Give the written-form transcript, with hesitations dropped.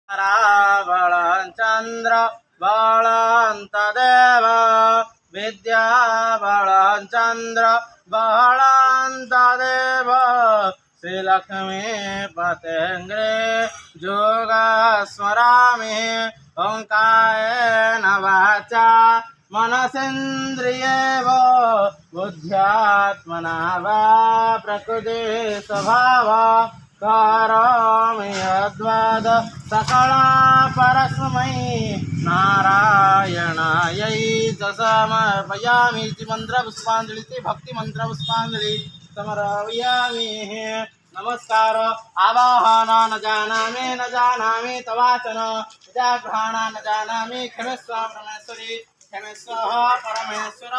बलं चंद्र बलं तदेव विद्या बलं चंद्र बलं तदेव श्रीलक्ष्मी पतेंग्रे जोगा स्मरामि ओंकारेण वाचा मनसेन्द्रियेव बुद्ध्यात्मना वा प्रकृति स्वभाव करोमि यद्वद सकला परस्मै नारायणायै च समर्पयामि इति मंत्रपुष्पांजलि इति भक्तिमन्त्रपुष्पांजलि समर्पयामि। नमस्कार आवाहन न जानामि तवाचन जाग्रहण न जानामि क्षमस्व परमेश्वरी क्षमस्व परमेश्वर।